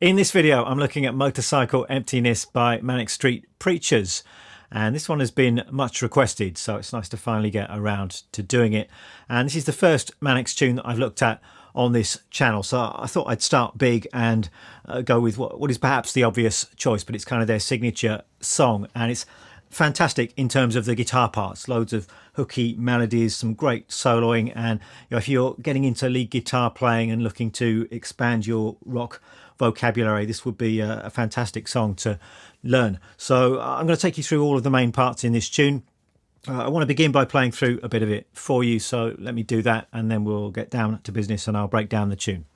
In this video, I'm looking at Motorcycle Emptiness by Manic Street Preachers. And this one has been much requested, so it's nice to finally get around to doing it. And this is the first Manic's tune that I've looked at on this channel. So I thought I'd start big and go with what is perhaps the obvious choice, but it's kind of their signature song. And it's fantastic in terms of the guitar parts, loads of hooky melodies, some great soloing. And if you're getting into lead guitar playing and looking to expand your rock vocabulary, this would be a fantastic song to learn. So I'm going to take you through all of the main parts in this tune. I want to begin by playing through a bit of it for you, so let me do that and then we'll get down to business and I'll break down the tune.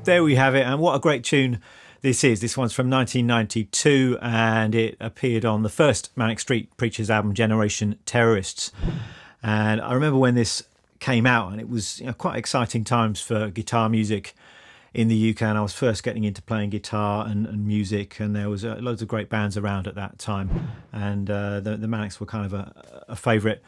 There we have it, and what a great tune this is. This one's from 1992 and it appeared on the first Manic Street Preachers album, Generation Terrorists. And I remember when this came out, and it was quite exciting times for guitar music in the UK, and I was first getting into playing guitar and music, and there was loads of great bands around at that time, and the Manics were kind of a favourite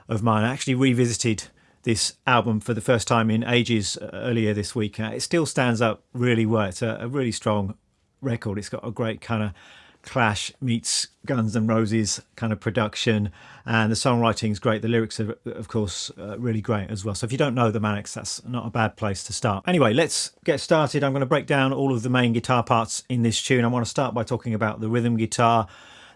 of mine. I actually revisited this album for the first time in ages earlier this week. It still stands up really well. It's a really strong record. It's got a great kind of Clash meets Guns N' Roses kind of production, and the songwriting is great. The lyrics are, of course, really great as well. So if you don't know the Manics, that's not a bad place to start. Anyway, let's get started. I'm going to break down all of the main guitar parts in this tune. I want to start by talking about the rhythm guitar.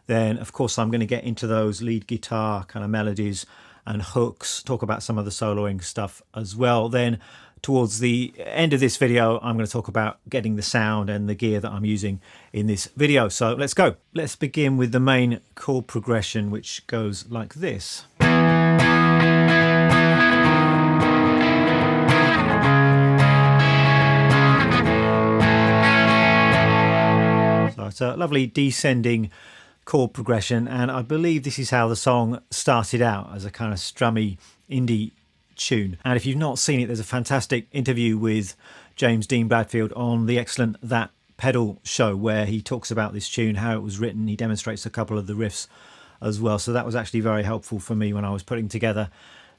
Then, of course, I'm going to get into those lead guitar kind of melodies and hooks, talk about some of the soloing stuff as well. Then towards the end of this video, I'm going to talk about getting the sound and the gear that I'm using in this video. So let's go. Let's begin with the main chord progression, which goes like this. So it's a lovely descending chord progression, and I believe this is how the song started out, as a kind of strummy indie tune. And if you've not seen it, there's a fantastic interview with James Dean Bradfield on the excellent That Pedal show, where he talks about this tune, how it was written. He demonstrates a couple of the riffs as well, so that was actually very helpful for me when I was putting together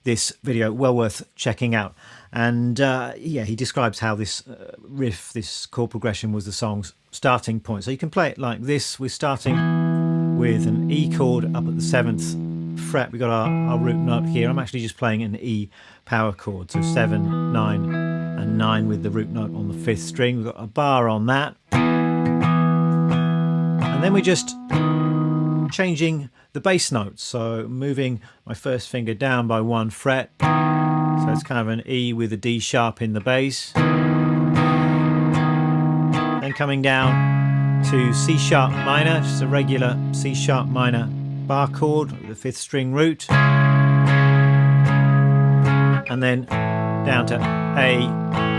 this video. Well worth checking out. And yeah, he describes how this riff, this chord progression, was the song's starting point. So you can play it like this. We're starting with an E chord up at the 7th fret. We've got our root note here. I'm actually just playing an E power chord, so 7, 9 and 9 with the root note on the 5th string. We've got a bar on that, and then we're just changing the bass notes, so moving my first finger down by 1 fret, so it's kind of an E with a D sharp in the bass, then coming down to C sharp minor, just a regular C sharp minor bar chord with the 5th string root, and then down to A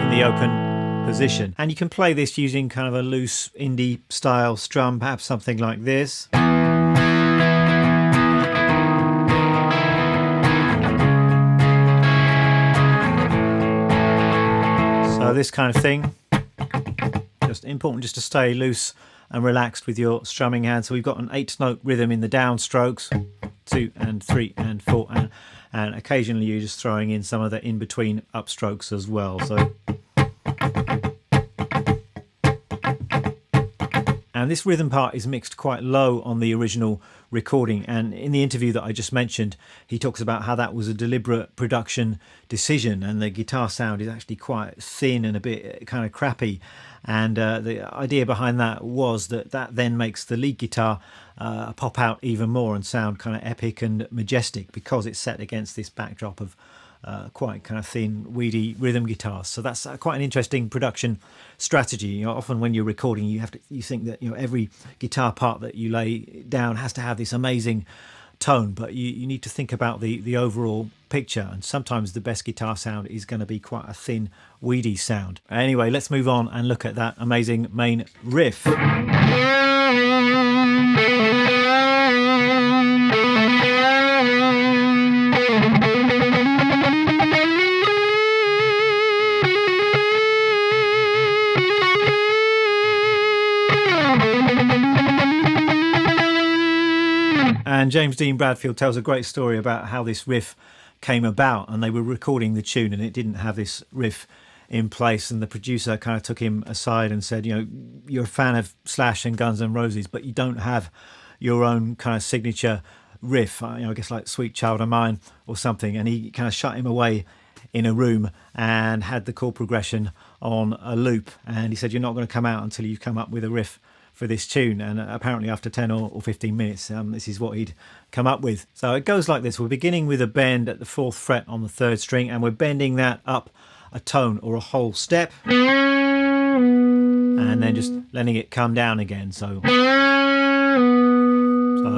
in the open position. And you can play this using kind of a loose indie style strum, perhaps something like this. So this kind of thing. Just important just to stay loose and relaxed with your strumming hand. So we've got an 8-note rhythm in the down strokes, 2 and 3 and 4, and occasionally you're just throwing in some of the in-between upstrokes as well. So, and this rhythm part is mixed quite low on the original recording, and in the interview that I just mentioned, he talks about how that was a deliberate production decision, and the guitar sound is actually quite thin and a bit kind of crappy. And the idea behind that was that then makes the lead guitar pop out even more and sound kind of epic and majestic, because it's set against this backdrop of quite kind of thin, weedy rhythm guitars. So that's quite an interesting production strategy. You know, often when you're recording, you think that, you know, every guitar part that you lay down has to have this amazing tone, but you need to think about the overall picture, and sometimes the best guitar sound is going to be quite a thin, weedy sound. Anyway, let's move on and look at that amazing main riff. And James Dean Bradfield tells a great story about how this riff came about, and they were recording the tune and it didn't have this riff in place, and the producer kind of took him aside and said, you know, you're a fan of Slash and Guns N' Roses, but you don't have your own kind of signature riff, you know, I guess like Sweet Child of Mine or something. And he kind of shut him away in a room and had the chord progression on a loop, and he said, you're not going to come out until you come up with a riff for this tune. And apparently after 10 or 15 minutes, this is what he'd come up with. So it goes like this. We're beginning with a bend at the 4th fret on the 3rd string, and we're bending that up a tone or a whole step, and then just letting it come down again. So I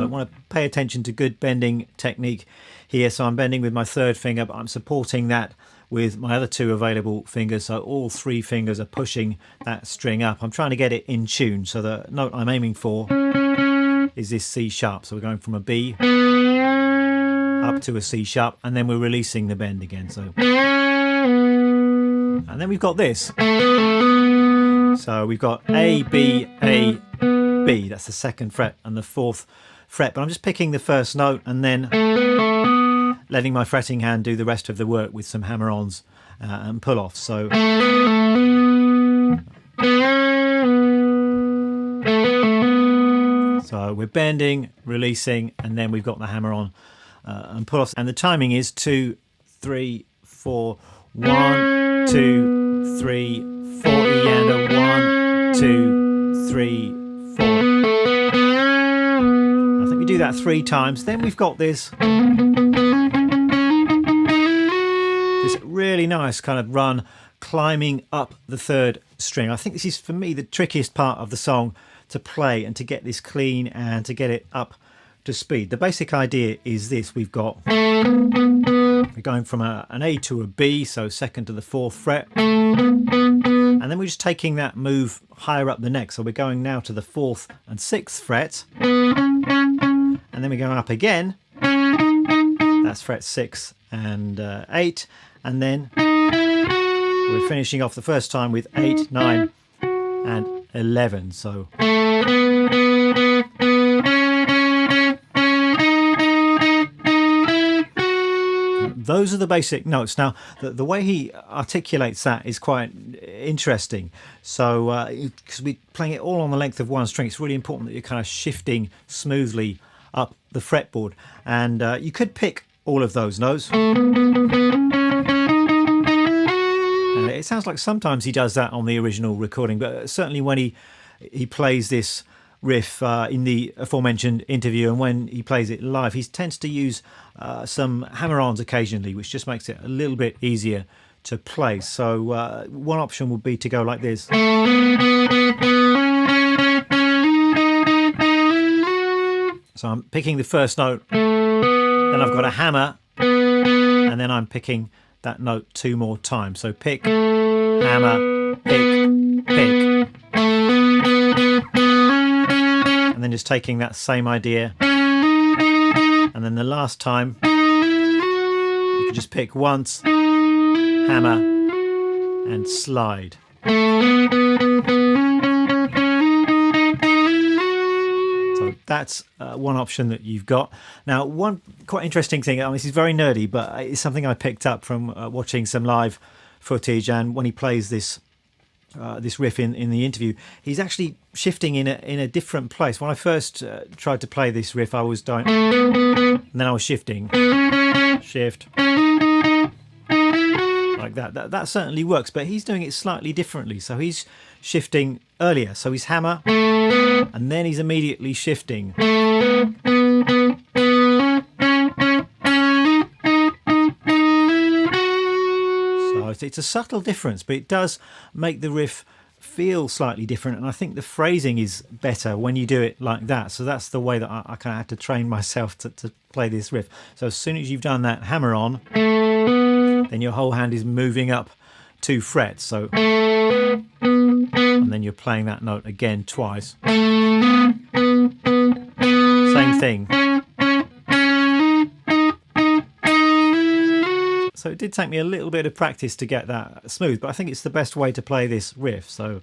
want to pay attention to good bending technique here. So I'm bending with my 3rd finger, but I'm supporting that with my other 2 available fingers, so all 3 fingers are pushing that string up. I'm trying to get it in tune, so the note I'm aiming for is this C sharp. So we're going from a B up to a C sharp, and then we're releasing the bend again. So, and then we've got this. So we've got A, B, A, B. That's the 2nd fret and the 4th fret. But I'm just picking the first note and then letting my fretting hand do the rest of the work with some hammer-ons and pull-offs. So we're bending, releasing, and then we've got the hammer-on and pull-offs. And the timing is 2, 3, 4, 1, 2, 3, 4, E and a 1, 2, 3, 4. I think we do that 3 times. Then we've got this really nice kind of run climbing up the 3rd string. I think this is, for me, the trickiest part of the song to play and to get this clean and to get it up to speed. The basic idea is this. We're going from an A to a B, so 2nd to the 4th fret, and then we're just taking that move higher up the neck. So we're going now to the 4th and 6th fret, and then we're going up again. That's fret 6 and 8, and then we're finishing off the first time with 8, 9 and 11. So those are the basic notes. Now the way he articulates that is quite interesting. So because we're playing it all on the length of one string, it's really important that you're kind of shifting smoothly up the fretboard, and you could pick all of those notes. It sounds like sometimes he does that on the original recording, but certainly when he plays this riff in the aforementioned interview, and when he plays it live, he tends to use some hammer-ons occasionally, which just makes it a little bit easier to play. So one option would be to go like this. So I'm picking the first note, then I've got a hammer, and then I'm picking that note 2 more times. So pick, hammer, pick, then just taking that same idea, and then the last time you can just pick once, hammer and slide. So that's one option that you've got. Now, one quite interesting thing, I mean, this is very nerdy, but it's something I picked up from watching some live footage, and when he plays this riff in the interview, he's actually shifting in a different place. When I first tried to play this riff, I was doing, and then I was shifting, shift, like that. That certainly works, but he's doing it slightly differently. So he's shifting earlier, so he's hammer, and then he's immediately shifting. It's a subtle difference, but it does make the riff feel slightly different, and I think the phrasing is better when you do it like that. So that's the way that I kind of had to train myself to play this riff. So as soon as you've done that hammer on, then your whole hand is moving up 2 frets. So, and then you're playing that note again twice. Same thing. So it did take me a little bit of practice to get that smooth, but I think it's the best way to play this riff. So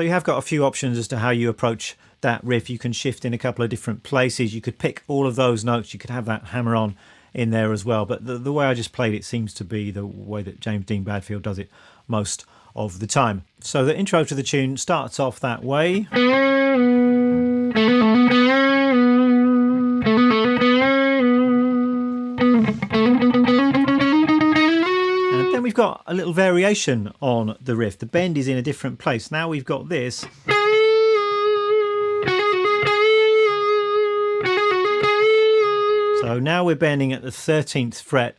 you have got a few options as to how you approach that riff. You can shift in a couple of different places. You could pick all of those notes. You could have that hammer on in there as well. But the way I just played it seems to be the way that James Dean Bradfield does it most of the time. So the intro to the tune starts off that way. And then we've got a little variation on the riff. The bend is in a different place. Now we've got this. So now we're bending at the 13th fret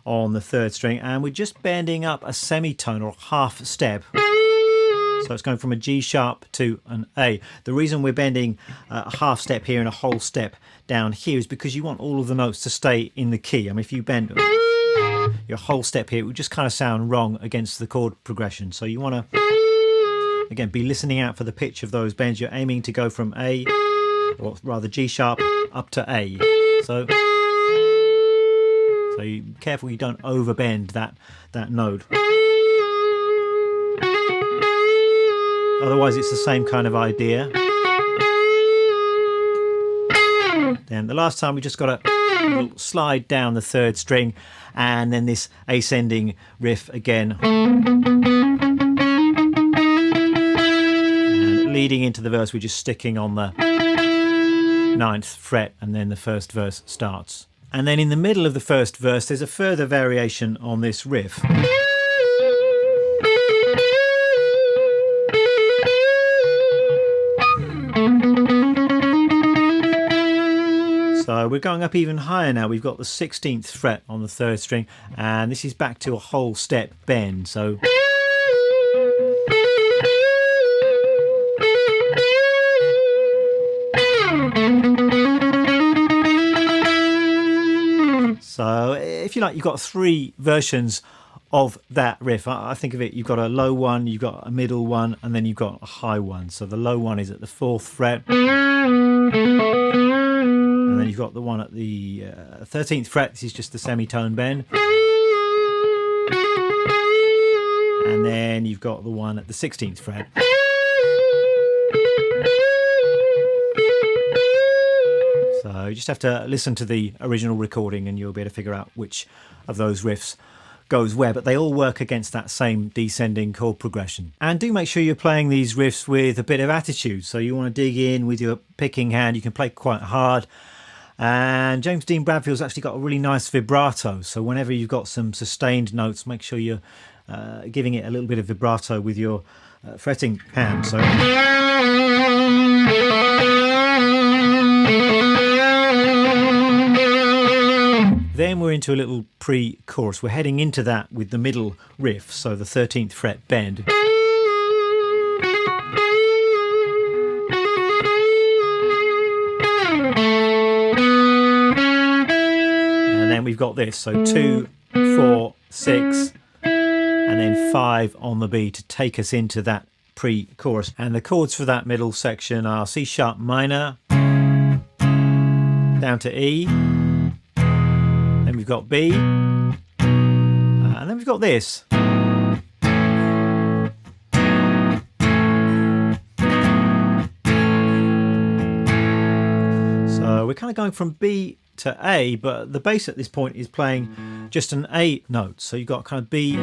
on the 3rd string, and we're just bending up a semitone or half step. So it's going from a G sharp to an A. The reason we're bending a half step here and a whole step down here is because you want all of the notes to stay in the key. I mean, if you bend your whole step here, it would just kind of sound wrong against the chord progression. So you want to, again, be listening out for the pitch of those bends. You're aiming to go from A, or rather G sharp, up to A. So you be careful you don't overbend that note. Otherwise it's the same kind of idea. Then the last time we just got a slide down the 3rd string, and then this ascending riff again. And leading into the verse, we're just sticking on the 9th fret, and then the first verse starts. And then in the middle of the first verse, there's a further variation on this riff. So we're going up even higher now. We've got the 16th fret on the 3rd string, and this is back to a whole step bend. So if you like, you've got 3 versions of that riff. I think of it, you've got a low one, you've got a middle one, and then you've got a high one. So the low one is at the 4th fret, and then you've got the one at the 13th fret. This is just the semitone bend, and then you've got the one at the 16th fret. So you just have to listen to the original recording and you'll be able to figure out which of those riffs goes where, but they all work against that same descending chord progression. And do make sure you're playing these riffs with a bit of attitude. So you want to dig in with your picking hand. You can play quite hard. And James Dean Bradfield's actually got a really nice vibrato. So whenever you've got some sustained notes, make sure you're giving it a little bit of vibrato with your fretting hand. So then we're into a little pre-chorus. We're heading into that with the middle riff, so the 13th fret bend. And then we've got this, so 2, 4, 6, and then 5 on the B to take us into that pre-chorus. And the chords for that middle section are C sharp minor, down to E, then we've got B, and then we've got this. So we're kind of going from B to A, but the bass at this point is playing just an A note. So you've got kind of B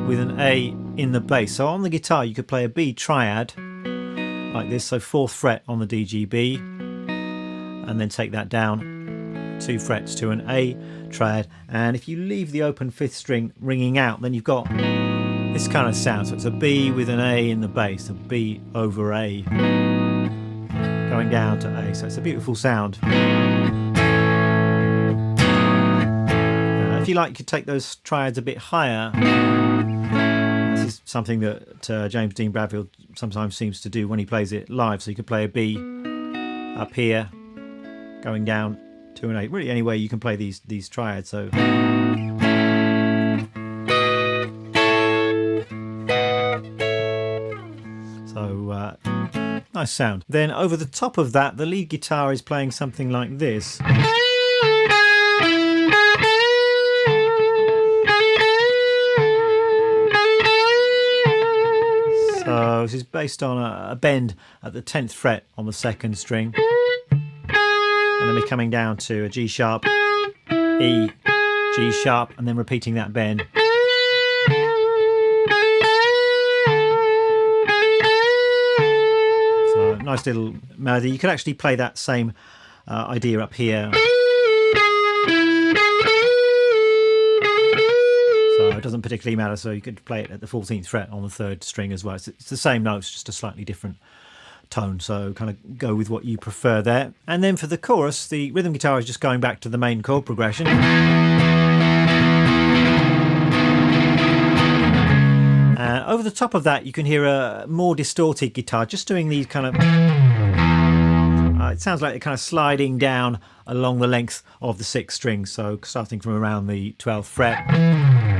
with an A in the bass. So on the guitar you could play a B triad like this, so 4th fret on the D, G, B, and then take that down 2 frets to an A triad. And if you leave the open 5th string ringing out, then you've got this kind of sound. So it's a B with an A in the bass, a B over A going down to A. So it's a beautiful sound. If you like, you could take those triads a bit higher. This is something that James Dean Bradfield sometimes seems to do when he plays it live. So you could play a B up here, going down to an A. Really, any way you can play these triads. So nice sound. Then over the top of that, the lead guitar is playing something like this. So this is based on a bend at the 10th fret on the 2nd string, and then we're coming down to a G sharp, E, G sharp, and then repeating that bend. So nice little melody. You could actually play that same idea up here. It doesn't particularly matter, so you could play it at the 14th fret on the 3rd string as well. It's the same notes, just a slightly different tone, so kind of go with what you prefer there. And then for the chorus, the rhythm guitar is just going back to the main chord progression. And over the top of that, you can hear a more distorted guitar, just doing these kind of... it sounds like they're kind of sliding down along the length of the 6th string, so starting from around the 12th fret.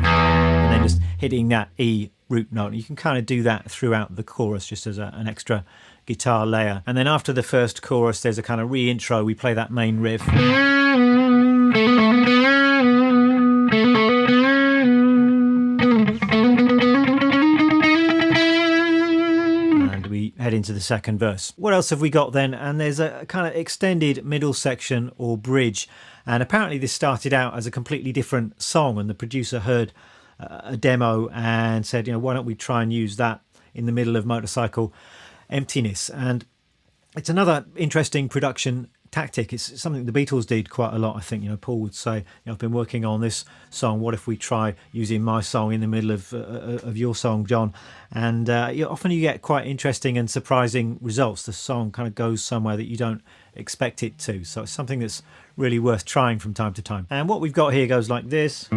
And then just hitting that E root note. And you can kind of do that throughout the chorus just as an extra guitar layer. And then after the first chorus there's a kind of re-intro. We play that main riff. And we head into the second verse. What else have we got then? And there's a kind of extended middle section or bridge. And apparently this started out as a completely different song, and the producer heard a demo and said, why don't we try and use that in the middle of Motorcycle Emptiness. And it's another interesting production tactic. It's something the Beatles did quite a lot, I think. Paul would say, I've been working on this song, what if we try using my song in the middle of your song, John? And often you get quite interesting and surprising results. The song kind of goes somewhere that you don't expect it to, so it's something that's really worth trying from time to time. And what we've got here goes like this.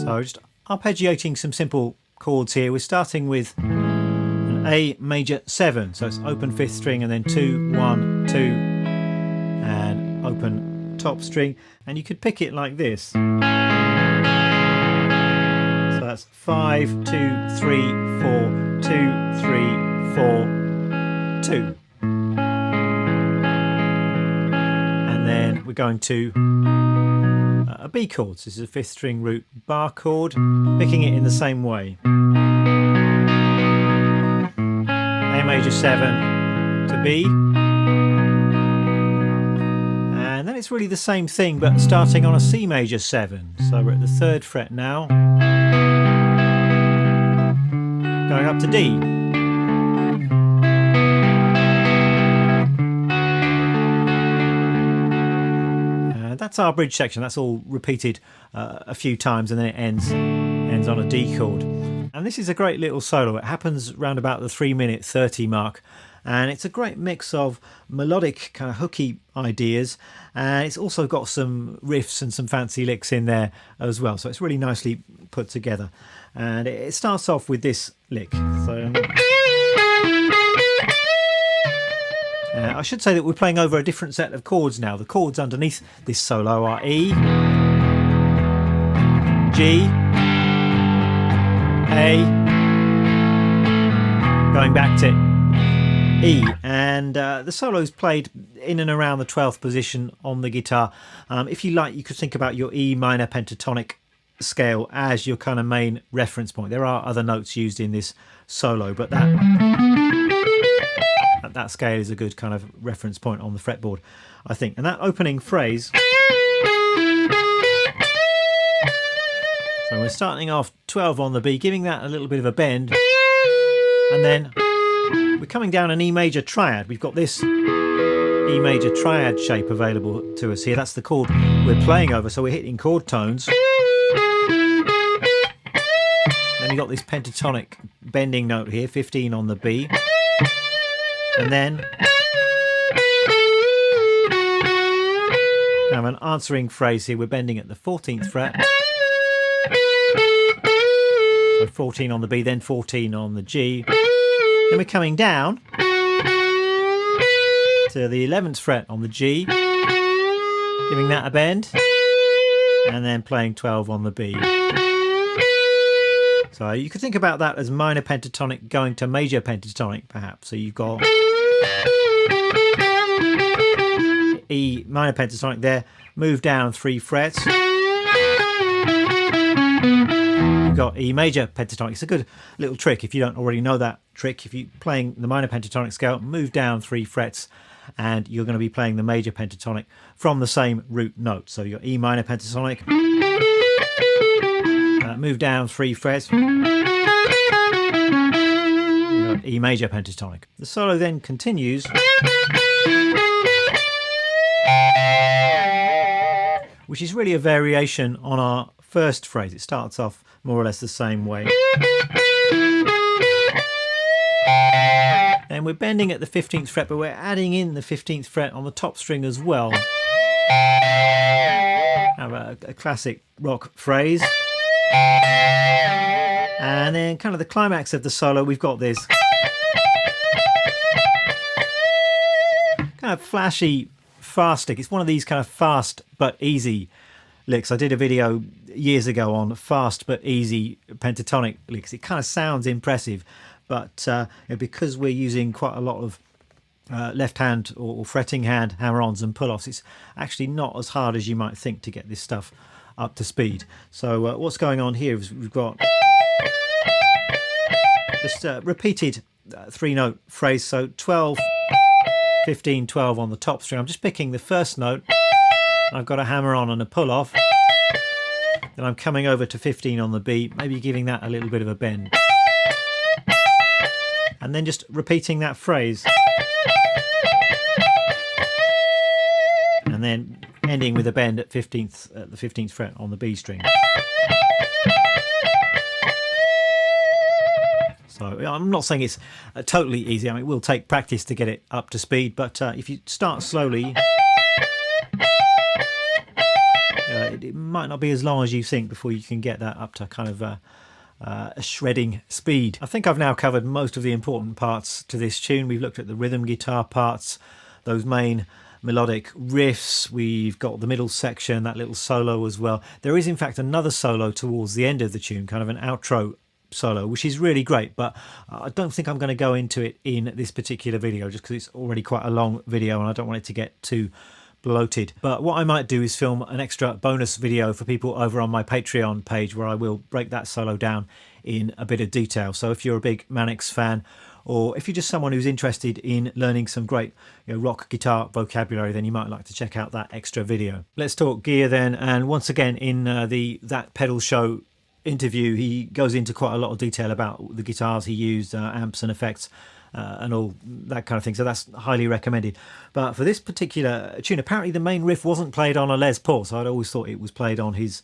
So just arpeggiating some simple chords here. We're starting with an A major 7, so it's open 5th string and then 2, 1, 2, and open top string, and you could pick it like this. So that's 5, 2, 3, 4, 2, 3, 4, 2. And then we're going to a B chord. So this is a 5th string root bar chord, picking it in the same way. A major 7 to B. And then it's really the same thing, but starting on a C major 7. So we're at the 3rd fret now. Going up to D. That's our bridge section. That's all repeated a few times, and then it ends on a D chord. And this is a great little solo. It happens round about the 3-minute 30 mark, and it's a great mix of melodic kind of hooky ideas, and it's also got some riffs and some fancy licks in there as well, so it's really nicely put together. And it starts off with this lick. So I should say that we're playing over a different set of chords now. The chords underneath this solo are E, G, A, going back to E, and the solo's played in and around the 12th position on the guitar. If you like, you could think about your E minor pentatonic scale as your kind of main reference point. There are other notes used in this solo, but that scale is a good kind of reference point on the fretboard, I think. And that opening phrase, so we're starting off 12 on the B, giving that a little bit of a bend, and then we're coming down an E major triad. We've got this E major triad shape available to us here. That's the chord we're playing over, so we're hitting chord tones. Then you've got this pentatonic bending note here, 15 on the B. And then kind of an answering phrase here. We're bending at the 14th fret. So 14 on the B, then 14 on the G. Then we're coming down to the 11th fret on the G, giving that a bend, and then playing 12 on the B. So you could think about that as minor pentatonic going to major pentatonic, perhaps. So you've got E minor pentatonic there, move down 3 frets. You've got E major pentatonic. It's a good little trick if you don't already know that trick. If you're playing the minor pentatonic scale, move down 3 frets, and you're going to be playing the major pentatonic from the same root note. So you've got E minor pentatonic. Move down 3 frets, E major pentatonic. The solo then continues, which is really a variation on our first phrase. It starts off more or less the same way. And we're bending at the 15th fret, but we're adding in the 15th fret on the top string as well. Have a classic rock phrase. And then kind of the climax of the solo, we've got this kind of flashy fast lick. It's one of these kind of fast but easy licks. I did a video years ago on fast but easy pentatonic licks. It kind of sounds impressive, but because we're using quite a lot of left hand or fretting hand hammer-ons and pull-offs, it's actually not as hard as you might think to get this stuff up to speed. So what's going on here is we've got just repeated 3-note phrase, so 12, 15, 12 on the top string. I'm just picking the first note, I've got a hammer on and a pull off, then I'm coming over to 15 on the B, maybe giving that a little bit of a bend, and then just repeating that phrase, and then ending with a bend at the 15th fret on the B string. So I'm not saying it's totally easy. I mean, it will take practice to get it up to speed, but if you start slowly, it might not be as long as you think before you can get that up to kind of a shredding speed. I think I've now covered most of the important parts to this tune. We've looked at the rhythm guitar parts, those main melodic riffs, we've got the middle section, that little solo as well. There is in fact another solo towards the end of the tune, kind of an outro solo, which is really great, but I don't think I'm going to go into it in this particular video just because it's already quite a long video and I don't want it to get too bloated. But what I might do is film an extra bonus video for people over on my Patreon page where I will break that solo down in a bit of detail. So if you're a big Manics fan, or if you're just someone who's interested in learning some great rock guitar vocabulary, then you might like to check out that extra video. Let's talk gear then, and once again in That Pedal Show interview he goes into quite a lot of detail about the guitars he used, amps and effects and all that kind of thing, so that's highly recommended. But for this particular tune, apparently the main riff wasn't played on a Les Paul, so I'd always thought it was played on his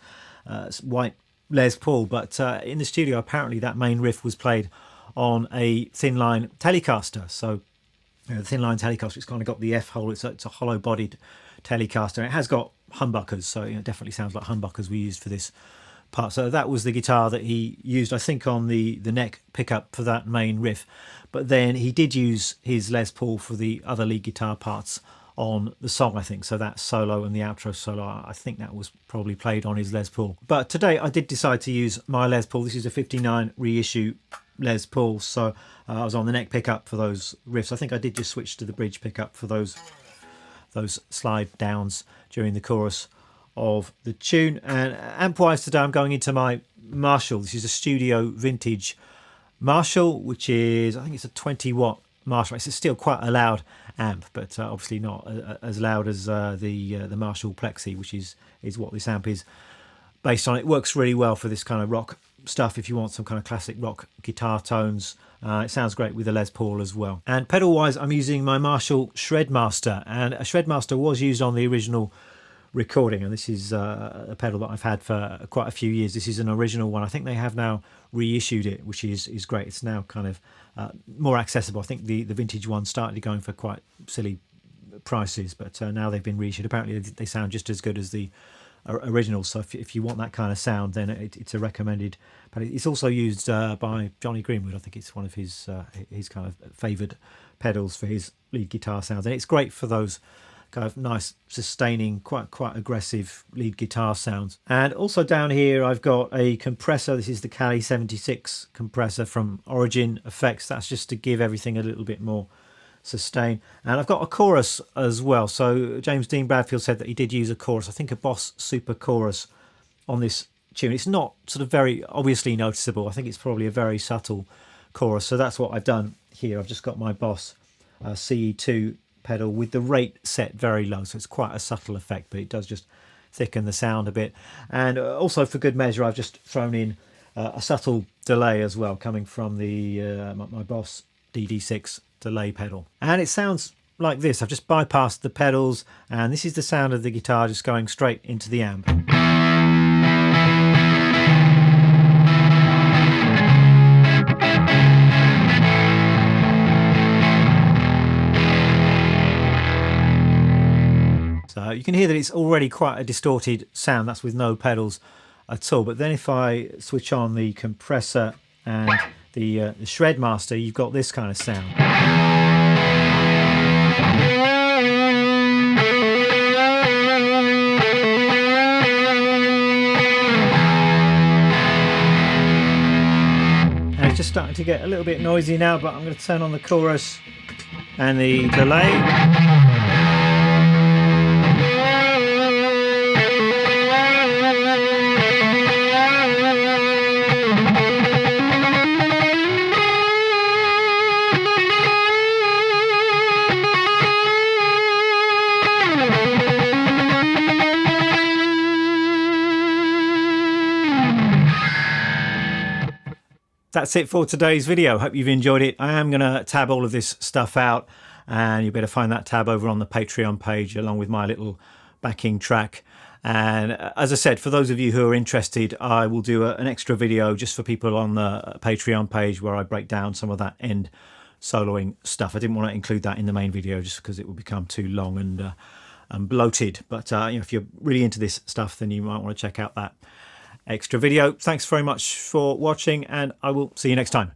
white Les Paul, but in the studio apparently that main riff was played on a thin line Telecaster. So The thin line Telecaster, it's kind of got the F hole. It's a hollow bodied Telecaster. It has got humbuckers, so it definitely sounds like humbuckers we used for this part. So that was the guitar that he used, I think, on the neck pickup for that main riff. But then he did use his Les Paul for the other lead guitar parts on the song, I think. So that solo and the outro solo, I think that was probably played on his Les Paul. But today I did decide to use my Les Paul. This is a 59 reissue Les Paul, so I was on the neck pickup for those riffs. I think I did just switch to the bridge pickup for those slide downs during the chorus of the tune. And amp-wise today I'm going into my Marshall. This is a studio vintage Marshall, which is, I think it's a 20 watt Marshall. It's still quite a loud amp, but obviously not as loud as the Marshall Plexi, which is what this amp is based on. It works really well for this kind of rock stuff if you want some kind of classic rock guitar tones. It sounds great with the Les Paul as well. And pedal wise, I'm using my Marshall Shredmaster, and a Shredmaster was used on the original recording, and this is a pedal that I've had for quite a few years. This is an original one. I think they have now reissued it, which is great. It's now kind of more accessible. I think the vintage one started going for quite silly prices, but now they've been reissued. Apparently they sound just as good as the original, so if you want that kind of sound, then it's a recommended. But it's also used by Johnny Greenwood. I think it's one of his kind of favoured pedals for his lead guitar sounds, and it's great for those kind of nice, sustaining, quite aggressive lead guitar sounds. And also down here I've got a compressor. This is the Cali 76 compressor from Origin Effects. That's just to give everything a little bit more sustain. And I've got a chorus as well. So James Dean Bradfield said that he did use a chorus, I think a Boss Super chorus on this tune. It's not sort of very obviously noticeable. I think it's probably a very subtle chorus. So that's what I've done here. I've just got my Boss CE2 pedal with the rate set very low, so it's quite a subtle effect, but it does just thicken the sound a bit. And also for good measure, I've just thrown in a subtle delay as well, coming from the my Boss DD6 delay pedal, and it sounds like this. I've just bypassed the pedals, and this is the sound of the guitar just going straight into the amp. So you can hear that it's already quite a distorted sound. That's with no pedals at all. But then if I switch on the compressor and the Shredmaster, you've got this kind of sound. And it's just starting to get a little bit noisy now, but I'm going to turn on the chorus and the delay. That's it for today's video. Hope you've enjoyed it. I am going to tab all of this stuff out, and you better find that tab over on the Patreon page along with my little backing track. And as I said, for those of you who are interested, I will do an extra video just for people on the Patreon page where I break down some of that end soloing stuff. I didn't want to include that in the main video just because it would become too long and bloated. But if you're really into this stuff, then you might want to check out that extra video. Thanks very much for watching, and I will see you next time.